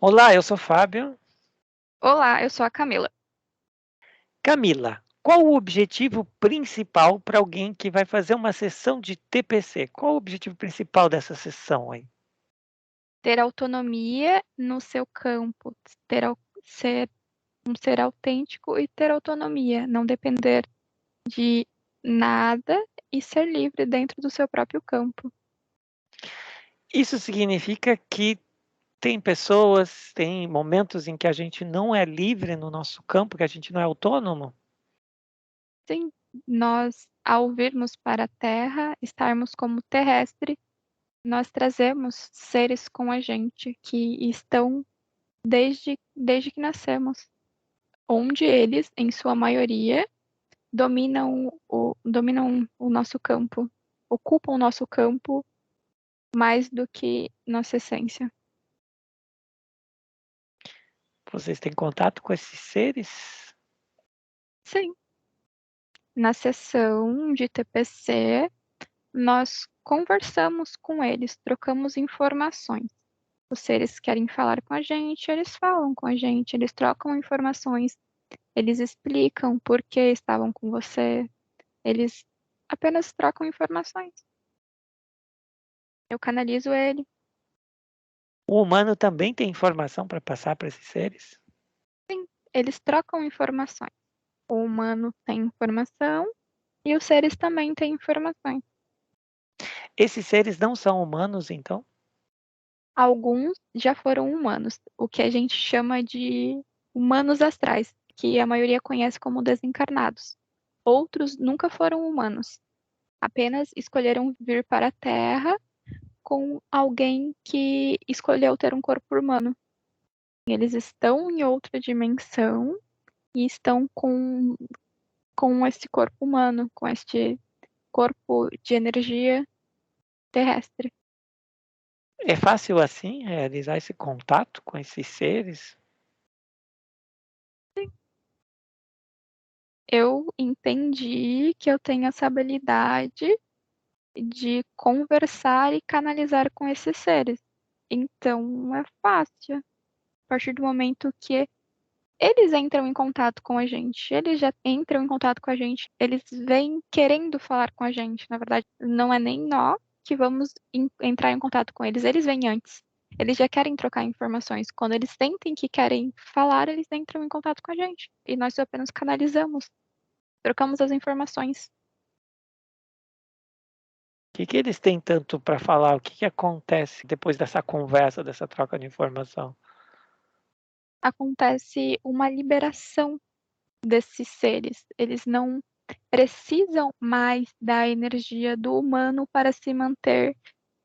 Olá, eu sou Fábio. Olá, eu sou a Camila. Camila, qual o objetivo principal para alguém que vai fazer uma sessão de TPC? Qual o objetivo principal dessa sessão aí? Ter autonomia no seu campo, ser um ser autêntico e ter autonomia, não depender de nada e ser livre dentro do seu próprio campo. Isso significa que tem pessoas, tem momentos em que a gente não é livre no nosso campo, que a gente não é autônomo? Sim, nós, ao virmos para a Terra, estarmos como terrestre, nós trazemos seres com a gente que estão desde que nascemos, onde eles, em sua maioria, dominam o nosso campo, ocupam o nosso campo mais do que nossa essência. Vocês têm contato com esses seres? Sim, na sessão de TPC, nós conversamos com eles, trocamos informações. Os seres querem falar com a gente, eles falam com a gente, eles trocam informações, eles explicam por que estavam com você, eles apenas trocam informações. Eu canalizo ele. O humano também tem informação para passar para esses seres? Sim, eles trocam informações. O humano tem informação e os seres também têm informações. Esses seres não são humanos, então? Alguns já foram humanos, o que a gente chama de humanos astrais, que a maioria conhece como desencarnados. Outros nunca foram humanos, apenas escolheram vir para a Terra com alguém que escolheu ter um corpo humano. Eles estão em outra dimensão e estão com esse corpo humano, com este corpo de energia terrestre. É fácil assim realizar esse contato com esses seres? Eu entendi que eu tenho essa habilidade de conversar e canalizar com esses seres. Então é fácil. A partir do momento que eles entram em contato com a gente, eles já entram em contato com a gente, eles vêm querendo falar com a gente. Na verdade, não é nem nós que vamos entrar em contato com eles, eles vêm antes. Eles já querem trocar informações. Quando eles sentem que querem falar, eles entram em contato com a gente. E nós apenas canalizamos, trocamos as informações. Que eles têm tanto para falar? O que acontece depois dessa conversa, dessa troca de informação? Acontece uma liberação desses seres. Eles não precisam mais da energia do humano para se manter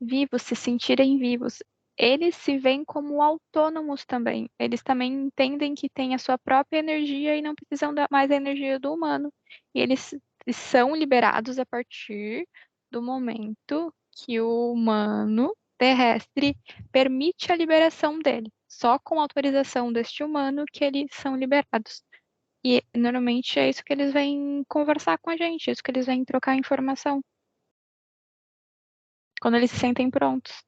vivos, se sentirem vivos. Eles se veem como autônomos também. Eles também entendem que têm a sua própria energia e não precisam mais da energia do humano. E eles são liberados a partir do momento que o humano terrestre permite a liberação dele. Só com autorização deste humano que eles são liberados. E normalmente é isso que eles vêm conversar com a gente, é isso que eles vêm trocar informação. Quando eles se sentem prontos.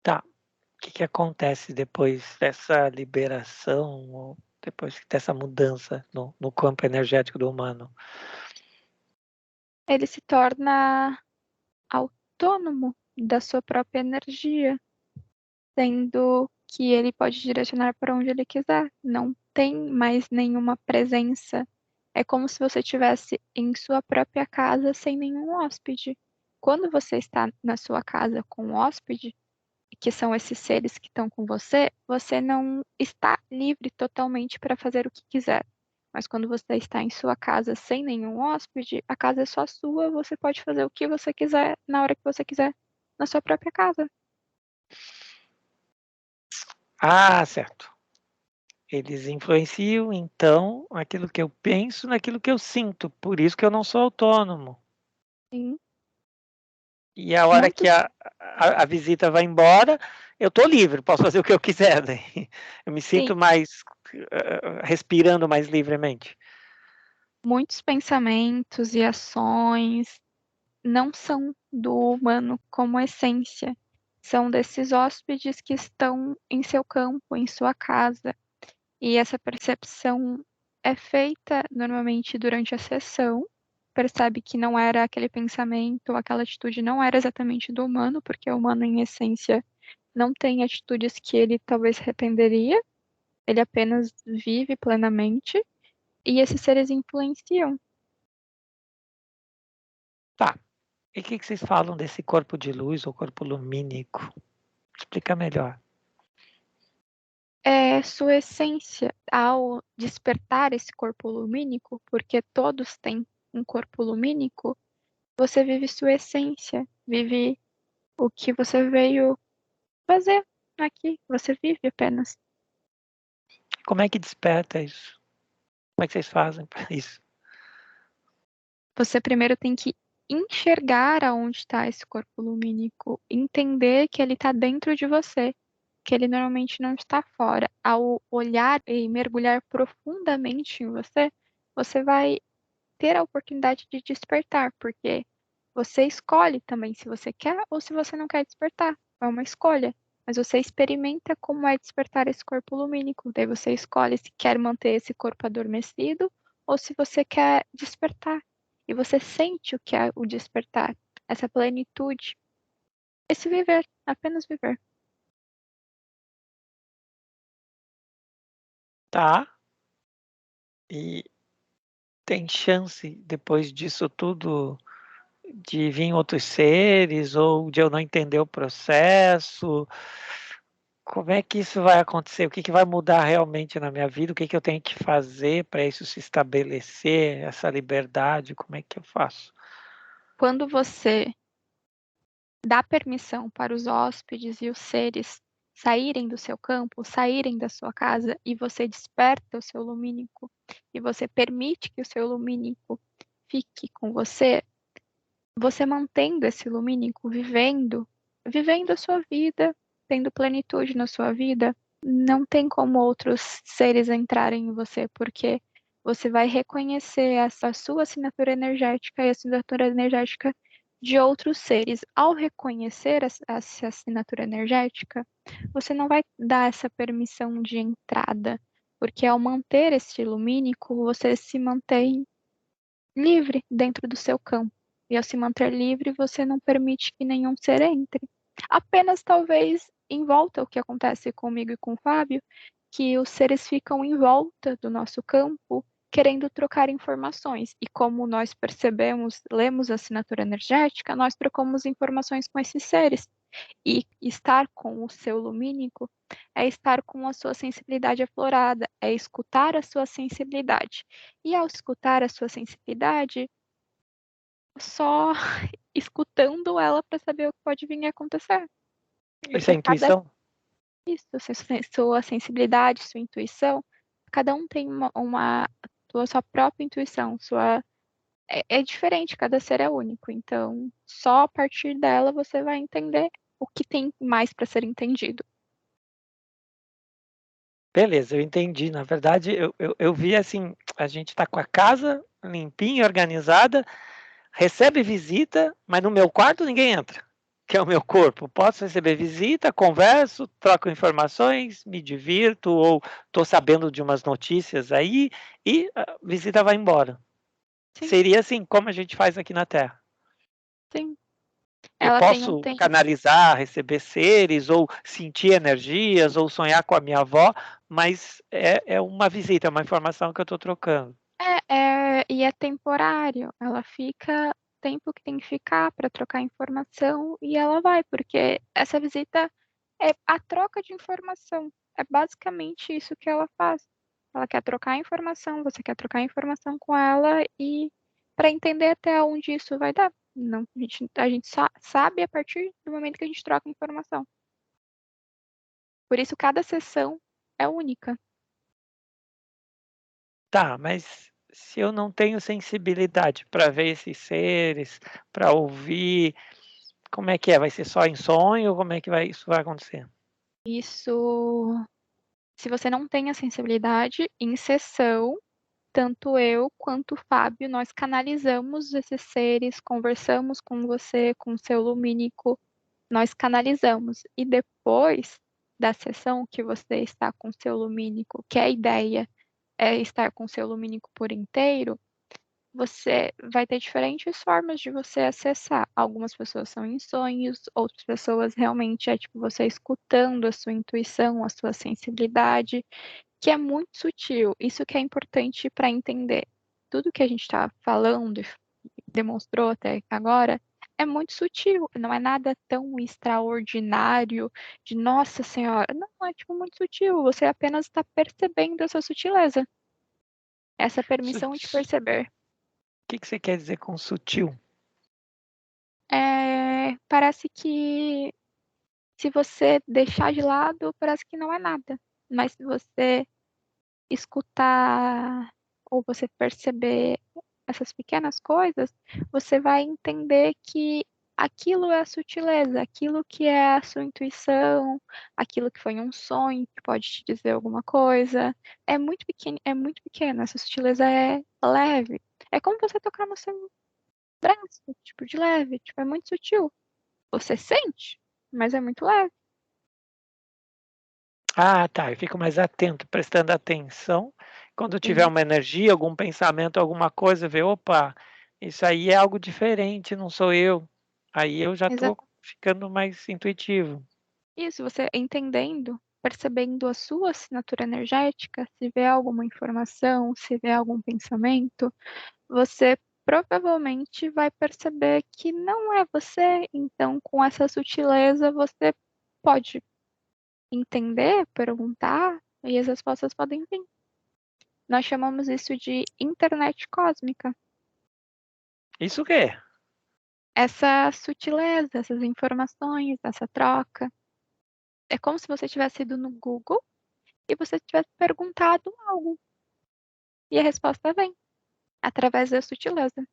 Tá. O que acontece depois dessa liberação, ou depois dessa mudança no campo energético do humano? Ele se torna autônomo da sua própria energia, sendo que ele pode direcionar para onde ele quiser. Não tem mais nenhuma presença. É como se você estivesse em sua própria casa sem nenhum hóspede. Quando você está na sua casa com um hóspede, que são esses seres que estão com você, você não está livre totalmente para fazer o que quiser. Mas quando você está em sua casa sem nenhum hóspede, a casa é só sua, você pode fazer o que você quiser na hora que você quiser na sua própria casa. Ah, certo. Eles influenciam, então, aquilo que eu penso naquilo que eu sinto. Por isso que eu não sou autônomo. Sim. E a hora que Muitos, a visita vai embora, eu estou livre, posso fazer o que eu quiser. Né? Eu me sim, sinto mais respirando mais livremente. muitos pensamentos e ações não são do humano como essência. são desses hóspedes que estão em seu campo, em sua casa. E essa percepção é feita normalmente durante a sessão. Percebe que não era aquele pensamento, aquela atitude não era exatamente do humano, porque o humano, em essência, não tem atitudes que ele talvez arrependeria, ele apenas vive plenamente, e esses seres influenciam. Tá. E o que vocês falam desse corpo de luz ou corpo lumínico? Explica melhor. É sua essência ao despertar esse corpo lumínico, porque todos têm um corpo lumínico, você vive sua essência, vive o que você veio fazer aqui, você vive apenas. Como é que desperta isso? Como é que vocês fazem para isso? Você primeiro tem que enxergar aonde está esse corpo lumínico, entender que ele está dentro de você, que ele normalmente não está fora. Ao olhar e mergulhar profundamente em você, você vai ter a oportunidade de despertar, porque você escolhe também se você quer ou se você não quer despertar. É uma escolha. Mas você experimenta como é despertar esse corpo lumínico. Daí você escolhe se quer manter esse corpo adormecido ou se você quer despertar. E você sente o que é o despertar, essa plenitude, esse viver, apenas viver. Tá. E tem chance, depois disso tudo, de vir outros seres ou de eu não entender o processo? Como é que isso vai acontecer? O que vai mudar realmente na minha vida? O que eu tenho que fazer para isso se estabelecer, essa liberdade? Como é que eu faço? Quando você dá permissão para os hóspedes e os seres saírem do seu campo, saírem da sua casa, e você desperta o seu lumínico, e você permite que o seu lumínico fique com você, você mantendo esse lumínico vivendo a sua vida, tendo plenitude na sua vida, não tem como outros seres entrarem em você, porque você vai reconhecer essa sua assinatura energética e a assinatura energética de outros seres. Ao reconhecer essa assinatura energética, você não vai dar essa permissão de entrada, porque ao manter esse lumínico, você se mantém livre dentro do seu campo. E ao se manter livre, você não permite que nenhum ser entre. Apenas talvez em volta, o que acontece comigo e com o Fábio, que os seres ficam em volta do nosso campo, querendo trocar informações. E como nós percebemos, lemos a assinatura energética, nós trocamos informações com esses seres. E estar com o seu lumínico é estar com a sua sensibilidade aflorada, é escutar a sua sensibilidade. E ao escutar a sua sensibilidade, só escutando ela para saber o que pode vir a acontecer. Isso é Porque cada intuição? isso, sua sensibilidade, sua intuição, cada um tem sua própria intuição, é diferente, cada ser é único. Então, só a partir dela você vai entender o que tem mais para ser entendido. Beleza, eu entendi. Na verdade, eu vi assim, a gente está com a casa limpinha, organizada, recebe visita, mas no meu quarto ninguém entra, que é o meu corpo. Posso receber visita, converso, troco informações, me divirto ou estou sabendo de umas notícias aí e a visita vai embora. Sim, Seria assim como a gente faz aqui na Terra. sim. Eu Ela tem um posso tempo. canalizar, receber seres, ou sentir energias, ou sonhar com a minha avó, mas é uma visita, é uma informação que eu estou trocando. E é temporário. Ela fica o tempo que tem que ficar para trocar informação e ela vai, porque essa visita é a troca de informação. É basicamente isso que ela faz. Ela quer trocar informação, você quer trocar informação com ela e para entender até onde isso vai dar. Não, a gente sabe a partir do momento que a gente troca informação. Por isso, cada sessão é única. Tá, mas se eu não tenho sensibilidade para ver esses seres, para ouvir, como é que é? Vai ser só em sonho? Como é que isso vai acontecer? Isso, se você não tem a sensibilidade, em sessão, tanto eu quanto o Fábio, nós canalizamos esses seres, conversamos com você, com o seu lumínico, nós canalizamos. E depois da sessão que você está com seu lumínico, que a ideia é estar com seu lumínico por inteiro, você vai ter diferentes formas de você acessar. Algumas pessoas são em sonhos, outras pessoas realmente é tipo você escutando a sua intuição, a sua sensibilidade, que é muito sutil. Isso que é importante para entender. Tudo que a gente está falando e demonstrou até agora é muito sutil, não é nada tão extraordinário de nossa senhora. Não, é tipo muito sutil. Você apenas está percebendo essa sutileza, essa permissão de O perceber. que você quer dizer com sutil? Parece que se você deixar de lado, parece que não é nada. Mas se você escutar ou você perceber essas pequenas coisas, você vai entender que aquilo é a sutileza, aquilo que é a sua intuição, aquilo que foi um sonho que pode te dizer alguma coisa. É muito pequeno, essa sutileza é leve. É como você tocar no seu braço, tipo, de leve, tipo, é muito sutil. Você sente, mas é muito leve. Ah, tá, eu fico mais atento, prestando atenção. Quando tiver E, uma energia, algum pensamento, alguma coisa, ver, opa, isso aí é algo diferente, não sou eu. Aí eu já estou exato. ficando mais intuitivo. Isso, você entendendo, percebendo a sua assinatura energética, se vê alguma informação, se vê algum pensamento, você provavelmente vai perceber que não é você. Então, com essa sutileza, você pode entender, perguntar, e as respostas podem vir. Nós chamamos isso de internet cósmica. Isso o quê? Essa sutileza, essas informações, essa troca. É como se você tivesse ido no Google e você tivesse perguntado algo. E a resposta vem, através da sutileza.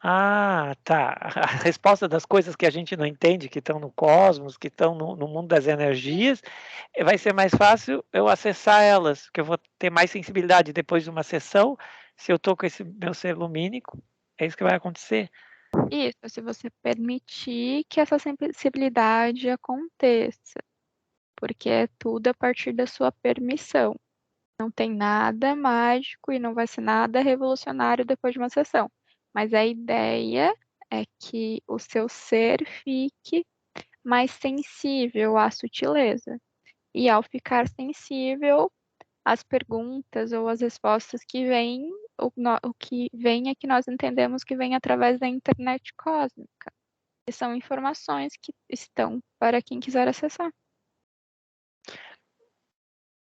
Ah, tá. A resposta das coisas que a gente não entende, que estão no cosmos, que estão no mundo das energias, vai ser mais fácil eu acessar elas, porque eu vou ter mais sensibilidade depois de uma sessão, se eu estou com esse meu ser lumínico, é isso que vai acontecer. Isso, se você permitir que essa sensibilidade aconteça, porque é tudo a partir da sua permissão. Não tem nada mágico e não vai ser nada revolucionário depois de uma sessão. Mas a ideia é que o seu ser fique mais sensível à sutileza. E ao ficar sensível, as perguntas ou as respostas que vêm, o que vem é que nós entendemos que vem através da internet cósmica, que são informações que estão para quem quiser acessar.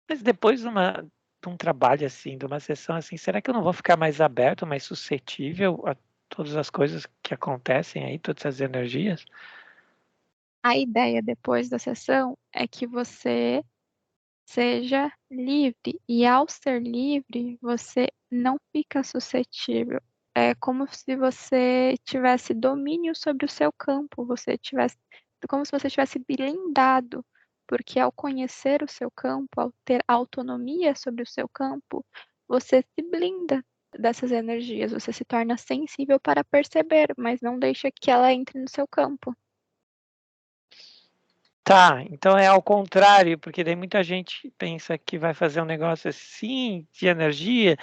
Mas depois de um trabalho assim, de uma sessão assim, será que eu não vou ficar mais aberto, mais suscetível a todas as coisas que acontecem aí, todas as energias? A ideia depois da sessão é que você seja livre, e ao ser livre, você não fica suscetível. É como se você tivesse domínio sobre o seu campo, você tivesse, como se você tivesse blindado, porque ao conhecer o seu campo, ao ter autonomia sobre o seu campo, você se blinda dessas energias, você se torna sensível para perceber, mas não deixa que ela entre no seu campo. Tá, então é ao contrário, porque daí muita gente pensa que vai fazer um negócio assim de energia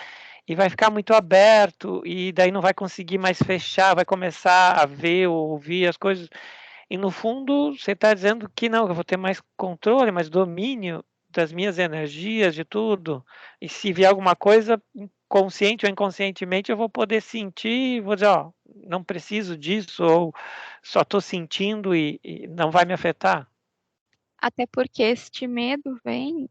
e vai ficar muito aberto e daí não vai conseguir mais fechar, vai começar a ver ou ouvir as coisas. E no fundo você está dizendo que não, eu vou ter mais controle, mais domínio das minhas energias, de tudo. E se vier alguma coisa, consciente ou inconscientemente, eu vou poder sentir, vou dizer, ó, não preciso disso, ou só estou sentindo e não vai me afetar. Até porque este medo vem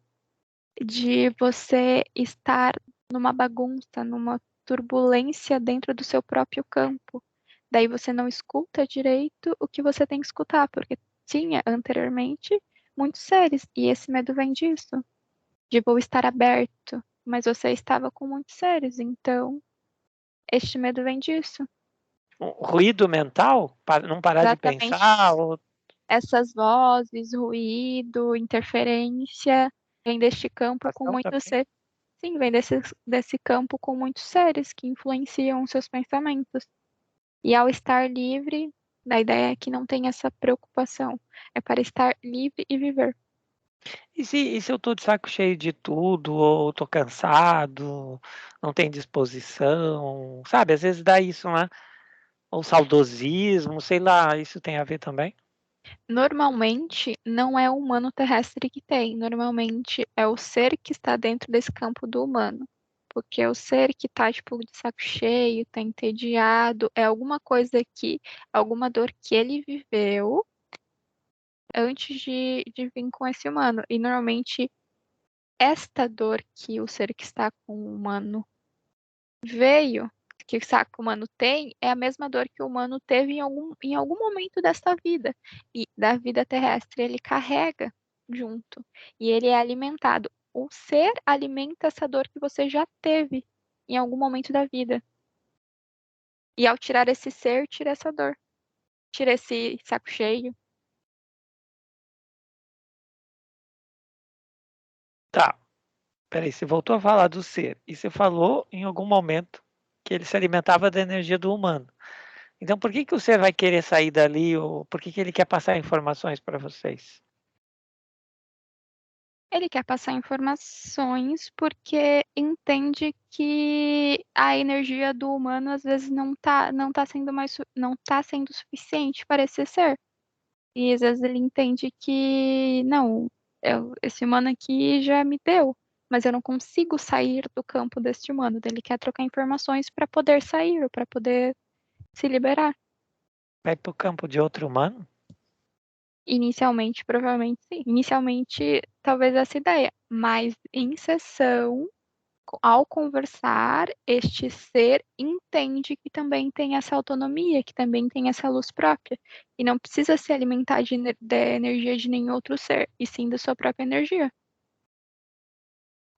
de você estar numa bagunça, numa turbulência dentro do seu próprio campo. Daí você não escuta direito o que você tem que escutar, porque tinha anteriormente muitos seres, e esse medo vem disso, de vou estar aberto, mas você estava com muitos seres, então este medo vem disso. Um ruído mental, não parar de Exatamente pensar, ou essas vozes, ruído, interferência, vem deste campo com ação muitos também. seres. Sim, vem desse campo com muitos seres que influenciam os seus pensamentos. E ao estar livre, A ideia é que não tem essa preocupação. É para estar livre e viver. E se eu tô de saco cheio de tudo, ou tô cansado, não tenho disposição, sabe? Às vezes dá isso, né? Ou saudosismo, sei lá, isso tem a ver também? Normalmente, não é o humano terrestre que tem. Normalmente, é o ser que está dentro desse campo do humano. Porque é o ser que tá, tipo, de saco cheio, tá entediado, é alguma coisa que, alguma dor que ele viveu antes de vir com esse humano. E normalmente, esta dor que o ser que está com o humano veio, que o saco humano tem, é a mesma dor que o humano teve em algum momento desta vida. E da vida terrestre ele carrega junto. E ele é alimentado. O ser alimenta essa dor que você já teve em algum momento da vida. E ao tirar esse ser, tira essa dor. Tira esse saco cheio. Tá, peraí, você voltou a falar do ser, e você falou em algum momento que ele se alimentava da energia do humano. Então, por que que o ser vai querer sair dali, ou por que que ele quer passar informações para vocês? Ele quer passar informações porque entende que a energia do humano às vezes não tá sendo suficiente para esse ser. E às vezes ele entende que não, esse humano aqui já me deu, mas eu não consigo sair do campo deste humano. Daí ele quer trocar informações para poder sair, para poder se liberar. Vai para o campo de outro humano? Inicialmente, provavelmente sim. Inicialmente, talvez essa ideia, mas em sessão, ao conversar, este ser entende que também tem essa autonomia, que também tem essa luz própria, e não precisa se alimentar da energia de nenhum outro ser, e sim da sua própria energia.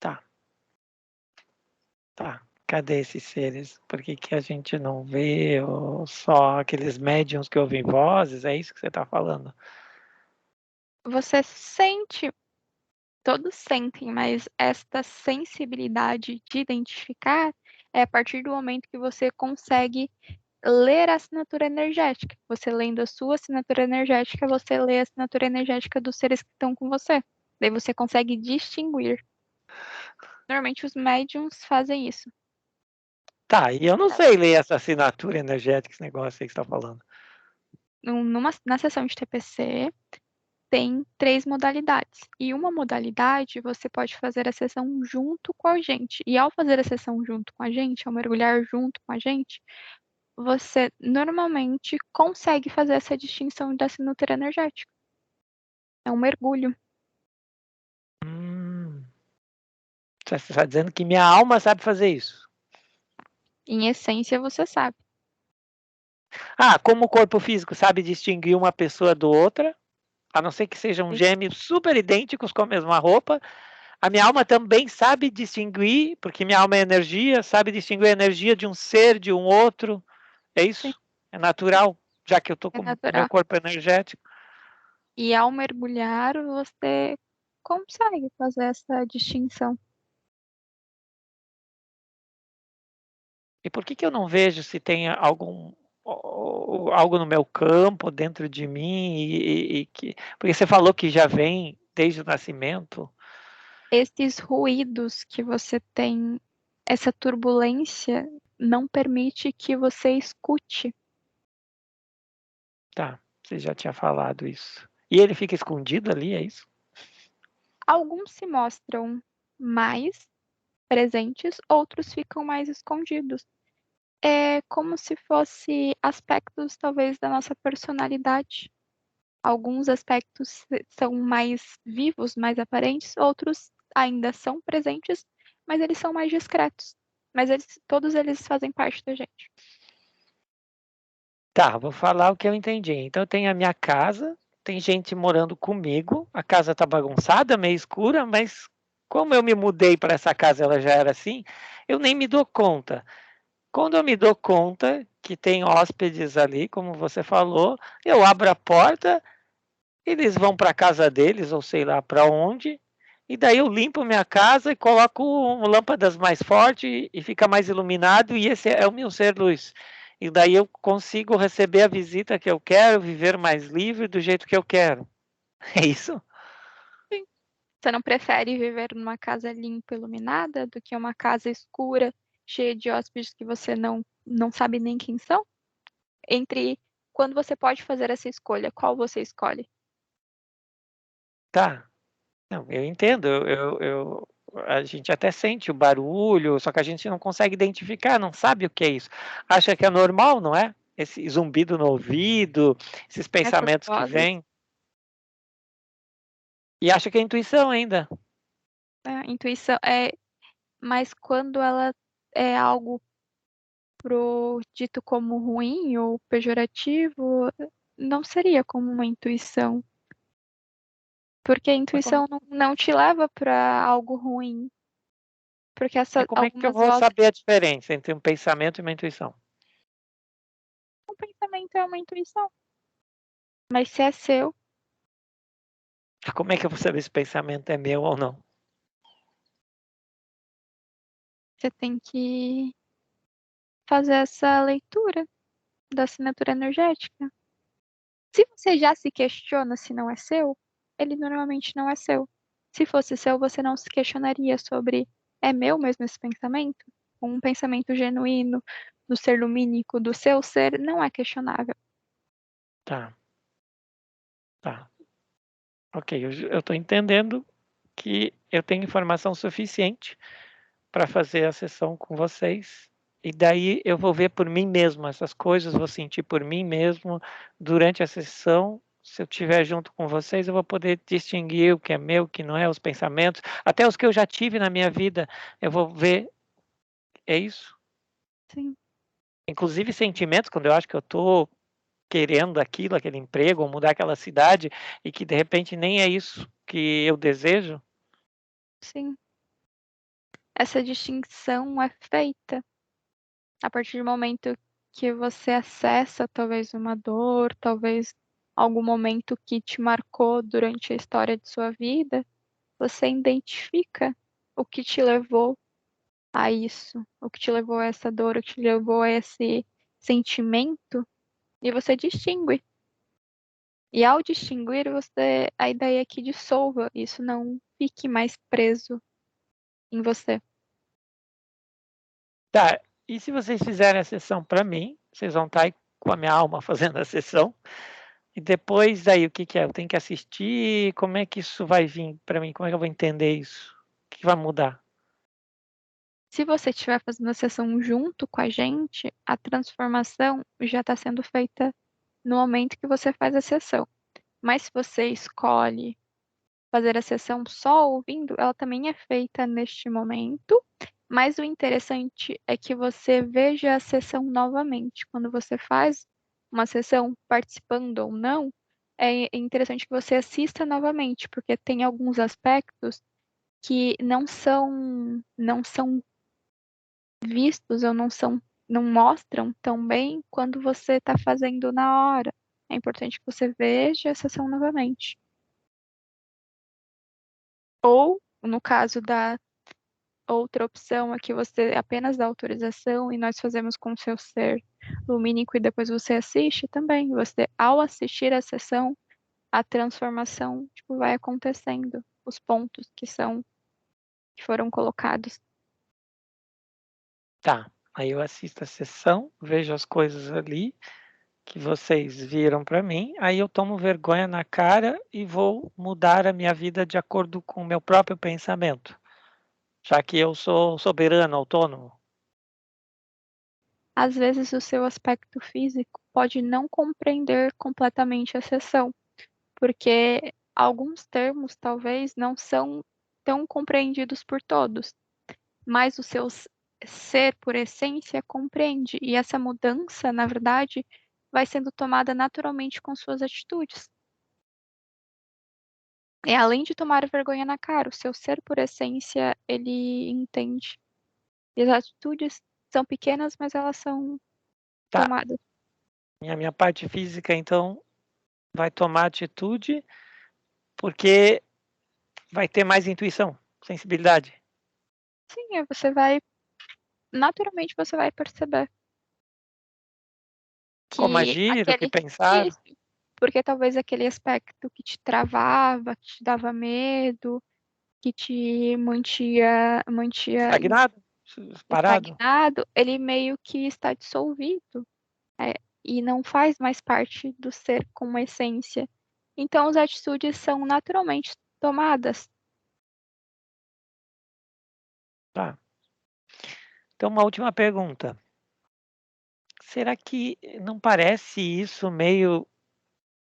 Tá, tá. Cadê esses seres? Por que que a gente não vê, ou só aqueles médiums que ouvem vozes? É isso que você está falando? Você sente, todos sentem, mas esta sensibilidade de identificar é a partir do momento que você consegue ler a assinatura energética. Você lendo a sua assinatura energética, você lê a assinatura energética dos seres que estão com você. Daí você consegue distinguir. Normalmente os médiums fazem isso. Tá, e eu não sei ler essa assinatura energética, esse negócio aí que você está falando. Na sessão de TPC, tem 3 modalidades. E uma modalidade você pode fazer a sessão junto com a gente. E ao fazer a sessão junto com a gente, ao mergulhar junto com a gente, você normalmente consegue fazer essa distinção da assinatura energética. É um mergulho. Hum, você está dizendo que minha alma sabe fazer isso? Em essência, você sabe. Ah, como o corpo físico sabe distinguir uma pessoa do outra, a não ser que sejam gêmeos super idênticos com a mesma roupa, a minha alma também sabe distinguir, porque minha alma é energia, sabe distinguir a energia de um ser, de um outro. É Sim, isso? É natural, já que eu estou é com o meu natural. corpo energético. E ao mergulhar, você consegue fazer essa distinção. E por que que eu não vejo se tem algo no meu campo, dentro de mim, porque você falou que já vem desde o nascimento. Esses ruídos que você tem, essa turbulência, não permite que você escute. Tá, você já tinha falado isso. E ele fica escondido ali, é isso? Alguns se mostram mais presentes, outros ficam mais escondidos. É como se fosse aspectos, talvez, da nossa personalidade. Alguns aspectos são mais vivos, mais aparentes, outros ainda são presentes, mas eles são mais discretos. Mas todos eles fazem parte da gente. Tá, vou falar o que eu entendi. Então tem a minha casa, tem gente morando comigo, a casa tá bagunçada, meio escura, mas como eu me mudei para essa casa, ela já era assim, eu nem me dou conta. Quando eu me dou conta que tem hóspedes ali, como você falou, eu abro a porta, eles vão para a casa deles, ou sei lá para onde, e daí eu limpo minha casa e coloco lâmpadas mais fortes e fica mais iluminado, e esse é o meu ser luz. e daí eu consigo receber a visita que eu quero, viver mais livre do jeito que eu quero. É isso? Sim. Você não prefere viver numa casa limpa, e iluminada, do que uma casa escura, cheia de hóspedes que você não sabe nem quem são? Entre quando você pode fazer essa escolha, qual você escolhe? Tá. Não, eu entendo. A gente até sente o barulho, só que a gente não consegue identificar, não sabe o que é isso. Acha que é normal, não é? Esse zumbido no ouvido, esses Essas pensamentos que vozes, vêm. E acha que é intuição ainda. né? Intuição é, mas quando ela é algo dito como ruim ou pejorativo, não seria como uma intuição, porque a Mas como, intuição não te leva para algo ruim, porque mas como é que eu algumas vou vozes, saber a diferença entre um pensamento e uma intuição? o pensamento é uma intuição, mas se é seu, Como é que eu vou saber se o pensamento é meu ou não? você tem que fazer essa leitura da assinatura energética. Se você já se questiona se não é seu, ele normalmente não é seu. Se fosse seu, você não se questionaria sobre é meu mesmo esse pensamento? Um pensamento genuíno do ser lumínico, do seu ser, não é questionável. Tá, tá. Ok, eu estou entendendo que eu tenho informação suficiente para fazer a sessão com vocês. E daí eu vou ver por mim mesmo essas coisas, vou sentir por mim mesmo durante a sessão. Se eu estiver junto com vocês, eu vou poder distinguir o que é meu, o que não é, os pensamentos, até os que eu já tive na minha vida, eu vou ver. É isso? Sim, Inclusive sentimentos, quando eu acho que eu estou querendo aquilo, aquele emprego, ou mudar aquela cidade, e que de repente nem é isso que eu desejo. sim. Essa distinção é feita a partir do momento que você acessa talvez uma dor, talvez algum momento que te marcou durante a história de sua vida, você identifica o que te levou a isso, o que te levou a essa dor, o que te levou a esse sentimento, e você distingue. E ao distinguir, você, a ideia é que dissolva, isso não fique mais preso em você. Tá, e se vocês fizerem a sessão para mim, vocês vão estar aí com a minha alma fazendo a sessão, e depois aí o que que é? Eu tenho que assistir, como é que isso vai vir para mim? Como é que eu vou entender isso? O que vai mudar? Se você estiver fazendo a sessão junto com a gente, a transformação já está sendo feita no momento que você faz a sessão. Mas se você escolhe fazer a sessão só ouvindo, ela também é feita neste momento. Mas o interessante é que você veja a sessão novamente. Quando você faz uma sessão participando ou não, é interessante que você assista novamente, porque tem alguns aspectos que não são vistos ou não mostram tão bem quando você está fazendo na hora. É importante que você veja a sessão novamente. Ou, no caso da outra opção, é que você apenas dá autorização e nós fazemos com o seu ser lumínico e depois você assiste também. Você, ao assistir a sessão, a transformação, tipo, vai acontecendo. Os pontos que foram colocados. Tá, aí eu assisto a sessão, vejo as coisas ali que vocês viram para mim, aí eu tomo vergonha na cara e vou mudar a minha vida de acordo com o meu próprio pensamento, já que eu sou soberano, autônomo. Às vezes, o seu aspecto físico pode não compreender completamente a sessão, porque alguns termos talvez não são tão compreendidos por todos, mas o seu ser por essência compreende, e essa mudança, na verdade, vai sendo tomada naturalmente com suas atitudes. E além de tomar vergonha na cara, o seu ser por essência, ele entende. E as atitudes são pequenas, mas elas são Tá, tomadas. a minha parte física então vai tomar atitude porque vai ter mais intuição, sensibilidade. Sim, aí você vai, naturalmente você vai perceber. Como que agir, o que aquele pensar? isso, porque talvez aquele aspecto que te travava, que te dava medo, que te mantia Estagnado? Parado? estagnado, ele meio que está dissolvido, é, e não faz mais parte do ser com uma essência. Então, as atitudes são naturalmente tomadas. Tá. Então, uma última pergunta. Será que não parece isso meio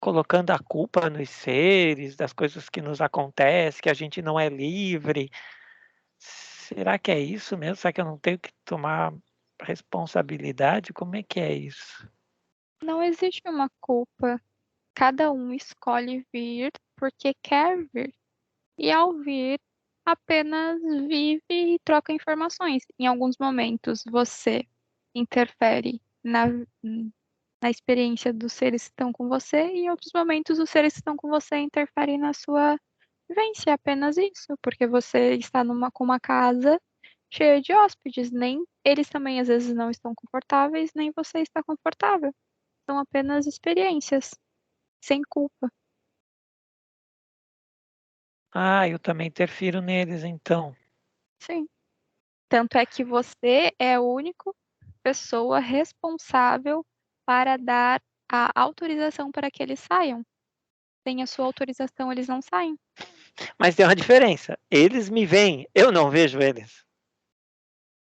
colocando a culpa nos seres, das coisas que nos acontecem, que a gente não é livre? Será que é isso mesmo? Será que eu não tenho que tomar responsabilidade? Como é que é isso? Não existe uma culpa. Cada um escolhe vir porque quer vir. E ao vir, apenas vive e troca informações. Em alguns momentos, você interfere na experiência dos seres que estão com você, e em outros momentos, os seres que estão com você interferem na sua vivência. É apenas isso, porque você está com uma casa cheia de hóspedes. Nem eles também, às vezes, não estão confortáveis, nem você está confortável. São apenas experiências, sem culpa. Ah, eu também interfiro neles, então. Sim. Tanto é que você é a única pessoa responsável para dar a autorização para que eles saiam. Sem a sua autorização, eles não saem. Mas tem uma diferença. Eles me veem, eu não vejo eles.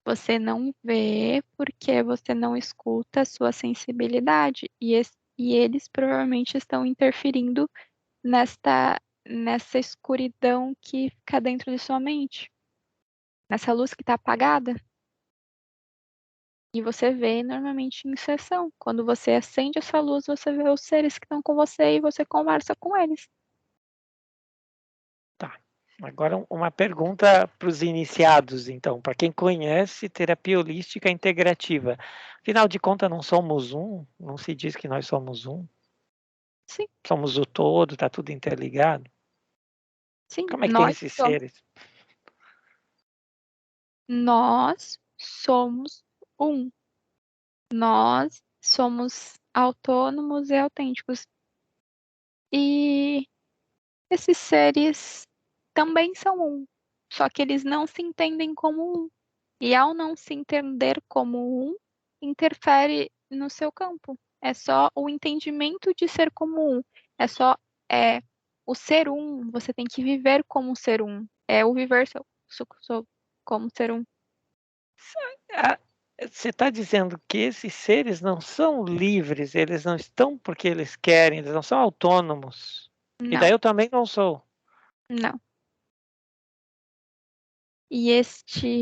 Você não vê porque você não escuta a sua sensibilidade. E eles provavelmente estão interferindo nessa escuridão que fica dentro de sua mente. Nessa luz que está apagada. E você vê normalmente em sessão. Quando você acende essa luz, você vê os seres que estão com você e você conversa com eles. Tá. Agora uma pergunta para os iniciados, então, para quem conhece terapia holística integrativa. Afinal de contas, não somos um? Não se diz que nós somos um? Sim, Somos o todo, está tudo interligado? sim, Como é que tem esses seres? nós somos um. Nós somos autônomos e autênticos. E esses seres também são um. Só que eles não se entendem como um. E ao não se entender como um, interfere no seu campo. É só o entendimento de ser como um. É só é, o ser um. Você tem que viver como ser um. É o viver como ser um. Ah, você está dizendo que esses seres não são livres, eles não estão porque eles querem, eles não são autônomos. E Não, daí eu também não sou. não. E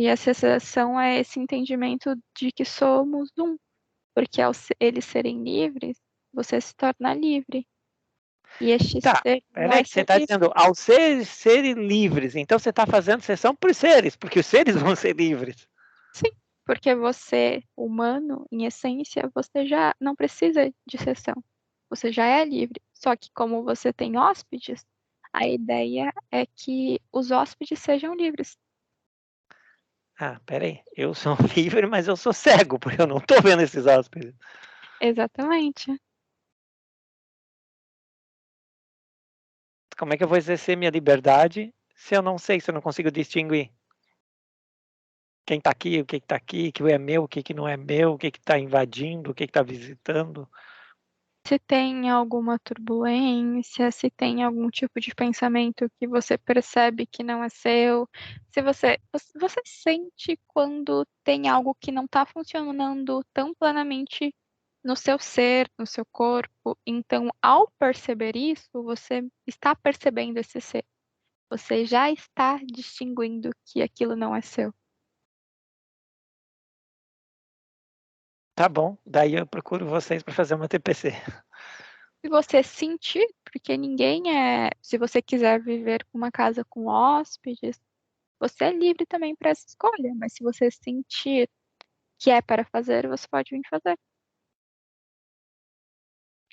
essa sensação é esse entendimento de que somos um. Porque eles serem livres, você se torna livre. E este Tá, ser não é peraí, você ser está livre. dizendo ao seres serem livres, então você está fazendo sessão por seres, porque os seres vão ser livres. Sim, porque você, humano, em essência, você já não precisa de sessão. Você já é livre. Só que como você tem hóspedes, a ideia é que os hóspedes sejam livres. Ah, peraí, eu sou livre, mas eu sou cego, porque eu não estou vendo esses hóspedes. Exatamente. Como é que eu vou exercer minha liberdade se eu não sei, se eu não consigo distinguir quem está aqui, o que está aqui, o que é meu, o que não é meu, o que está invadindo, o que está visitando? Se tem alguma turbulência, se tem algum tipo de pensamento que você percebe que não é seu, se você sente quando tem algo que não está funcionando tão plenamente no seu ser, no seu corpo. Então, ao perceber isso, você está percebendo esse ser. Você já está distinguindo que aquilo não é seu. Tá bom, daí eu procuro vocês para fazer uma TPC. Se você sentir, porque ninguém é. Se você quiser viver com uma casa com hóspedes, você é livre também para essa escolha, mas se você sentir que é para fazer, você pode vir fazer.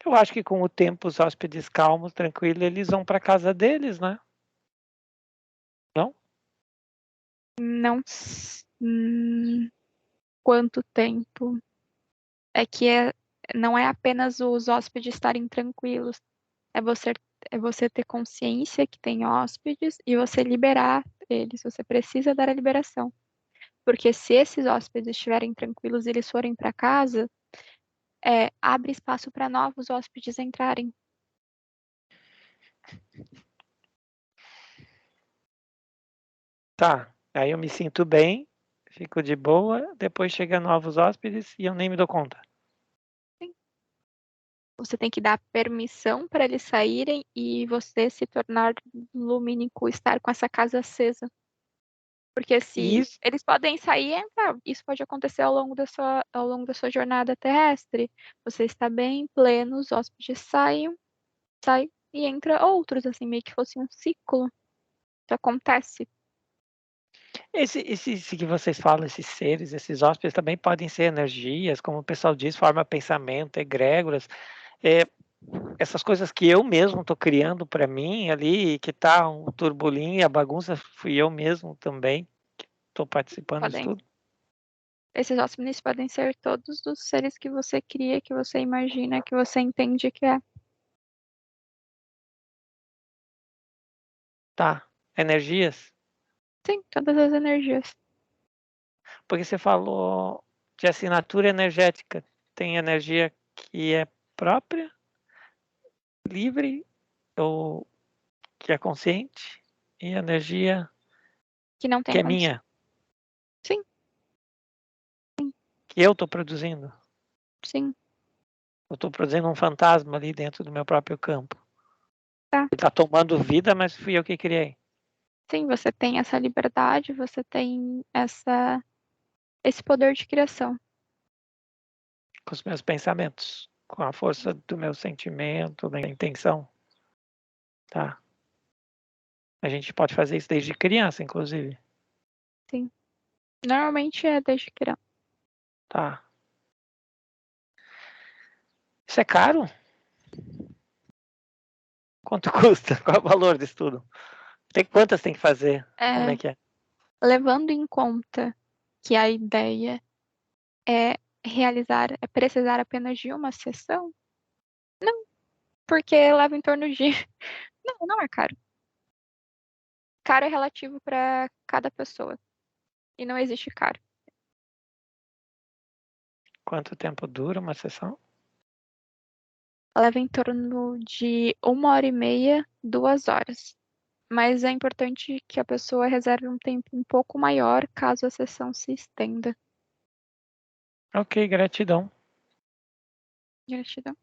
Eu acho que com o tempo os hóspedes calmos, tranquilos, eles vão para casa deles, né? Não? Não quanto tempo. É que não é apenas os hóspedes estarem tranquilos, é você ter consciência que tem hóspedes e você liberar eles. Você precisa dar a liberação. Porque se esses hóspedes estiverem tranquilos e eles forem para casa, abre espaço para novos hóspedes entrarem. Tá, aí eu me sinto bem, fico de boa, depois chegam novos hóspedes e eu nem me dou conta. Sim. Você tem que dar permissão para eles saírem e você se tornar lumínico, estar com essa casa acesa. Porque se Isso, eles podem sair e entrar, isso pode acontecer ao longo da sua jornada terrestre. Você está bem, pleno, os hóspedes saem e entra outros, assim, meio que fosse um ciclo. Isso acontece. esse que vocês falam, esses seres, esses hóspedes também podem ser energias, como o pessoal diz, forma pensamento, egrégoras. É, essas coisas que eu mesmo estou criando para mim ali, que tá um turbulinho, a bagunça fui eu mesmo também, que estou participando disso Podem, tudo. esses hóspedes podem ser todos os seres que você cria, que você imagina, que você entende que é. Tá, energias. Sim, todas as energias. Porque você falou de assinatura energética. Tem energia que é própria, livre ou que é consciente e energia Que não que tem é condição. minha, Sim, que eu estou produzindo. sim, Eu estou produzindo um fantasma ali dentro do meu próprio campo. tá. Ele está tomando vida, mas fui eu que criei. Sim, você tem essa liberdade, você tem esse poder de criação. Com os meus pensamentos, com a força do meu sentimento, da intenção. Tá. A gente pode fazer isso desde criança, inclusive. Sim. Normalmente é desde criança. Tá. Isso é caro? Quanto custa? Qual é o valor disso tudo? Quantas tem que fazer? Como É, é que é? levando em conta que a ideia é precisar apenas de uma sessão, não, porque leva em torno de. Não, não é caro. Caro é relativo para cada pessoa. E não existe caro. Quanto tempo dura uma sessão? Leva em torno de 1 hora e meia, 2 horas. Mas é importante que a pessoa reserve um tempo um pouco maior caso a sessão se estenda. Ok, gratidão. Gratidão.